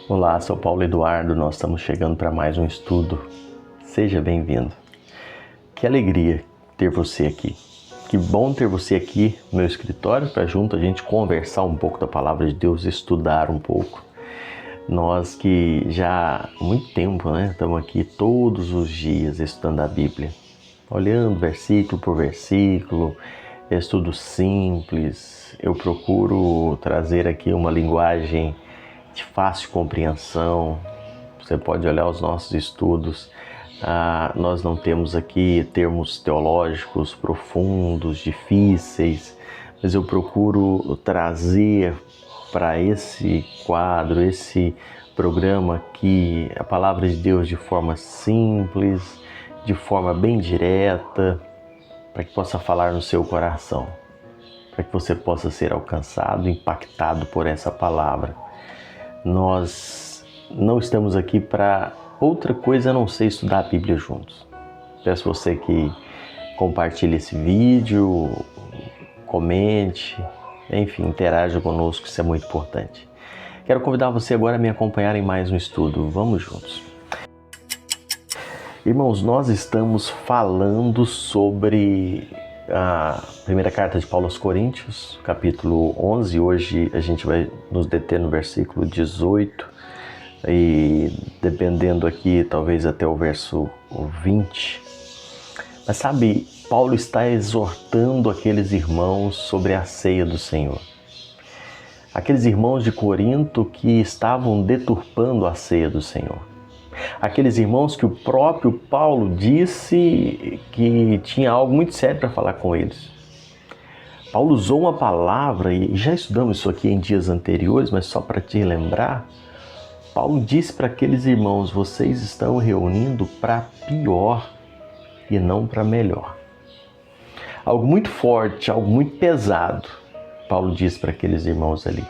Olá, sou Paulo Eduardo, nós estamos chegando para mais um estudo. Seja bem-vindo. Que alegria ter você aqui. Que bom ter você aqui no meu escritório para junto a gente conversar um pouco da palavra de Deus, estudar um pouco. Nós que já há muito tempo, estamos aqui todos os dias estudando a Bíblia, olhando versículo por versículo, estudo simples. Eu procuro trazer aqui uma linguagem de fácil compreensão. Você pode olhar os nossos estudos. Nós não temos aqui termos teológicos profundos, difíceis, mas eu procuro trazer para esse quadro, esse programa aqui, a palavra de Deus de forma simples, de forma bem direta, para que possa falar no seu coração, para que você possa ser alcançado, impactado por essa palavra. Nós não estamos aqui para outra coisa a não ser estudar a Bíblia juntos. Peço você que compartilhe esse vídeo, comente, enfim, interaja conosco, isso é muito importante. Quero convidar você agora a me acompanhar em mais um estudo. Vamos juntos. Irmãos, nós estamos falando sobre a primeira carta de Paulo aos Coríntios, capítulo 11. Hoje a gente vai nos deter no versículo 18 e dependendo aqui, talvez até o verso 20. Mas sabe, Paulo está exortando aqueles irmãos sobre a ceia do Senhor. Aqueles irmãos de Corinto que estavam deturpando a ceia do Senhor. Aqueles irmãos que o próprio Paulo disse que tinha algo muito sério para falar com eles. Paulo usou uma palavra, e já estudamos isso aqui em dias anteriores, mas só para te lembrar, Paulo disse para aqueles irmãos: vocês estão reunindo para pior e não para melhor. Algo muito forte, algo muito pesado, Paulo disse para aqueles irmãos ali.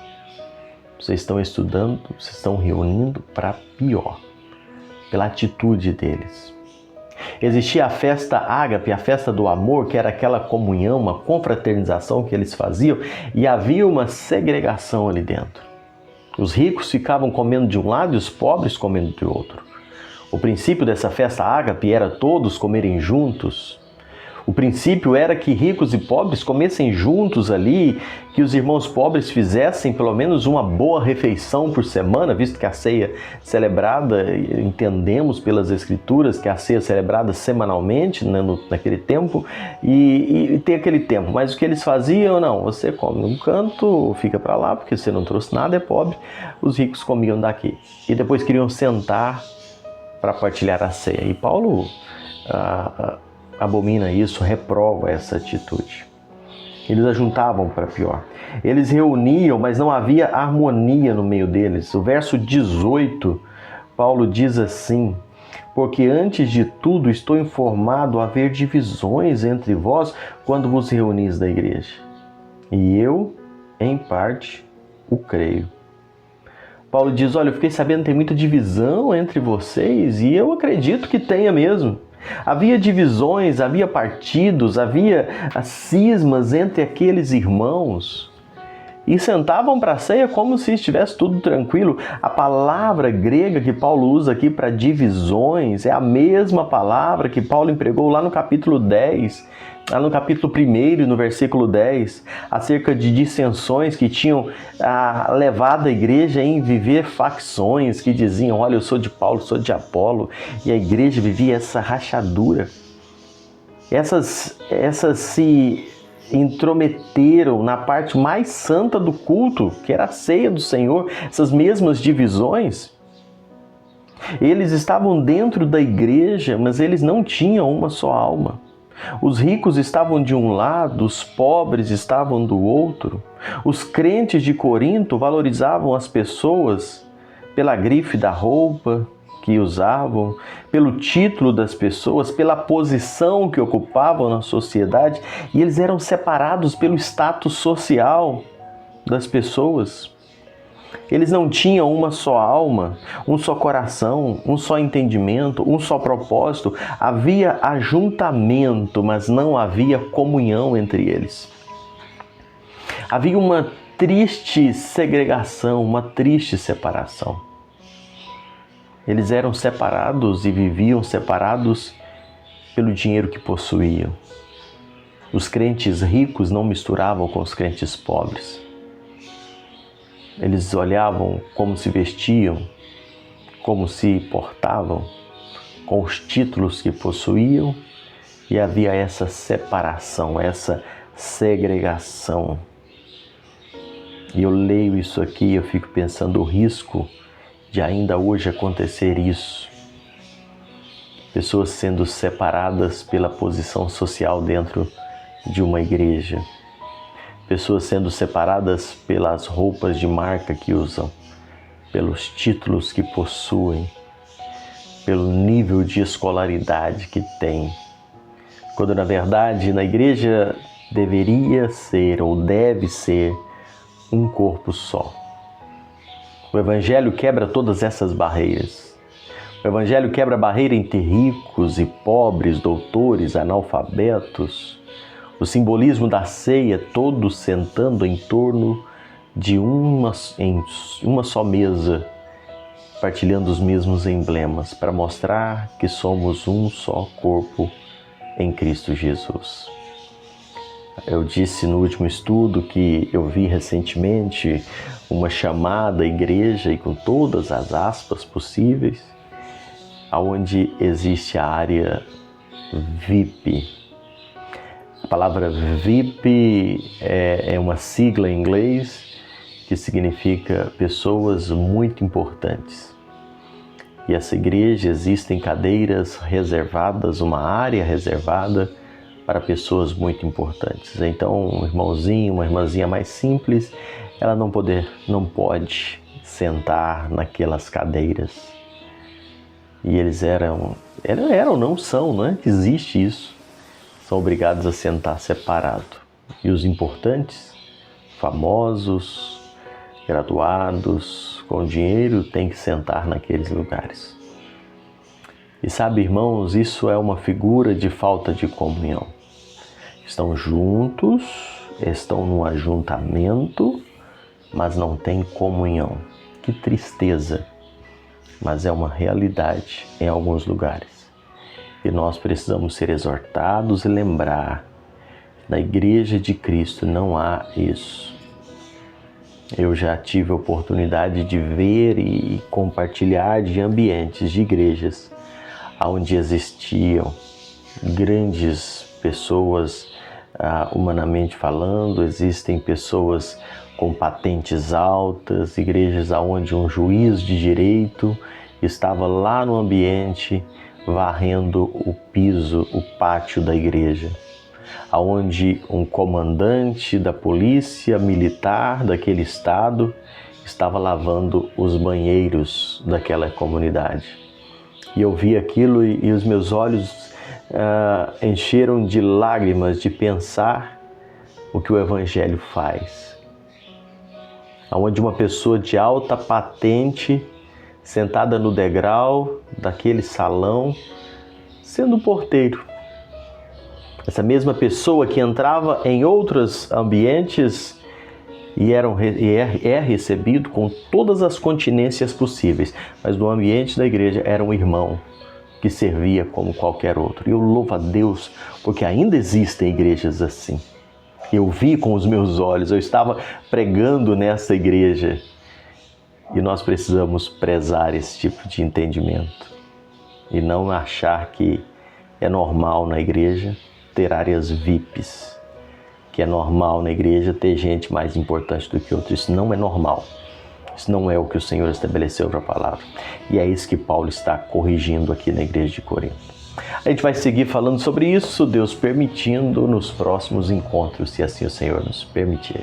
Vocês estão estudando, vocês estão reunindo para pior. Pela atitude deles. Existia a festa ágape, a festa do amor, que era aquela comunhão, uma confraternização que eles faziam, e havia uma segregação ali dentro. Os ricos ficavam comendo de um lado e os pobres comendo de outro. O princípio dessa festa ágape era todos comerem juntos. O princípio era que ricos e pobres comessem juntos ali, que os irmãos pobres fizessem pelo menos uma boa refeição por semana, visto que a ceia celebrada, entendemos pelas escrituras que a ceia celebrada semanalmente, naquele tempo, e tem aquele tempo. Mas o que eles faziam? Não, você come num canto, fica para lá, porque você não trouxe nada, é pobre. Os ricos comiam daqui. E depois queriam sentar para partilhar a ceia. E Paulo abomina isso, reprova essa atitude. Eles ajuntavam para pior. Eles reuniam, mas não havia harmonia no meio deles. O verso 18, Paulo diz assim: porque antes de tudo estou informado haver divisões entre vós quando vos reunis da igreja. E eu, em parte, o creio. Paulo diz: olha, eu fiquei sabendo que tem muita divisão entre vocês e eu acredito que tenha mesmo. Havia divisões, havia partidos, havia cismas entre aqueles irmãos e sentavam para a ceia como se estivesse tudo tranquilo. A palavra grega que Paulo usa aqui para divisões é a mesma palavra que Paulo empregou lá no capítulo 10, lá no capítulo 1, no versículo 10, acerca de dissensões que tinham levado a igreja em viver facções que diziam: olha, eu sou de Paulo, sou de Apolo, e a igreja vivia essa rachadura. Essas se intrometeram na parte mais santa do culto, que era a ceia do Senhor. Essas mesmas divisões, eles estavam dentro da igreja, mas eles não tinham uma só alma. Os ricos estavam de um lado, os pobres estavam do outro. Os crentes de Corinto valorizavam as pessoas pela grife da roupa que usavam, pelo título das pessoas, pela posição que ocupavam na sociedade, e eles eram separados pelo status social das pessoas. Eles não tinham uma só alma, um só coração, um só entendimento, um só propósito. Havia ajuntamento, mas não havia comunhão entre eles. Havia uma triste segregação, uma triste separação. Eles eram separados e viviam separados pelo dinheiro que possuíam. Os crentes ricos não misturavam com os crentes pobres. Eles olhavam como se vestiam, como se portavam, com os títulos que possuíam, e havia essa separação, essa segregação. E eu leio isso aqui e eu fico pensando o risco de ainda hoje acontecer isso. Pessoas sendo separadas pela posição social dentro de uma igreja. Pessoas sendo separadas pelas roupas de marca que usam, pelos títulos que possuem, pelo nível de escolaridade que têm. Quando na verdade na igreja deveria ser ou deve ser um corpo só. O Evangelho quebra todas essas barreiras. O Evangelho quebra a barreira entre ricos e pobres, doutores, analfabetos. O simbolismo da ceia, todos sentando em torno de uma só mesa, partilhando os mesmos emblemas, para mostrar que somos um só corpo em Cristo Jesus. Eu disse no último estudo que eu vi recentemente uma chamada à igreja, e com todas as aspas possíveis, onde existe a área VIP. A palavra VIP é uma sigla em inglês que significa pessoas muito importantes. E essa igreja existem cadeiras reservadas, uma área reservada para pessoas muito importantes. Então, um irmãozinho, uma irmãzinha mais simples, ela não pode sentar naquelas cadeiras. E eles não são, né? Existe isso. São obrigados a sentar separado. E os importantes, famosos, graduados, com dinheiro, têm que sentar naqueles lugares. E sabe, irmãos, isso é uma figura de falta de comunhão. Estão juntos, estão num ajuntamento, mas não têm comunhão. Que tristeza! Mas é uma realidade em alguns lugares. E nós precisamos ser exortados e lembrar, na Igreja de Cristo não há isso. Eu já tive a oportunidade de ver e compartilhar de ambientes de igrejas onde existiam grandes pessoas, humanamente falando, existem pessoas com patentes altas, igrejas onde um juiz de direito estava lá no ambiente varrendo o piso, o pátio da igreja, onde um comandante da polícia militar daquele estado estava lavando os banheiros daquela comunidade. E eu vi aquilo e os meus olhos encheram de lágrimas de pensar o que o Evangelho faz. Onde uma pessoa de alta patente, sentada no degrau daquele salão, sendo porteiro. Essa mesma pessoa que entrava em outros ambientes e é recebido com todas as continências possíveis, mas no ambiente da igreja era um irmão que servia como qualquer outro. E eu louvo a Deus porque ainda existem igrejas assim. Eu vi com os meus olhos, eu estava pregando nessa igreja e nós precisamos prezar esse tipo de entendimento e não achar que é normal na igreja ter áreas VIPs, que é normal na igreja ter gente mais importante do que outra. Isso não é normal. Isso não é o que o Senhor estabeleceu para a palavra. E é isso que Paulo está corrigindo aqui na igreja de Corinto. A gente vai seguir falando sobre isso, Deus permitindo, nos próximos encontros, se assim o Senhor nos permitir.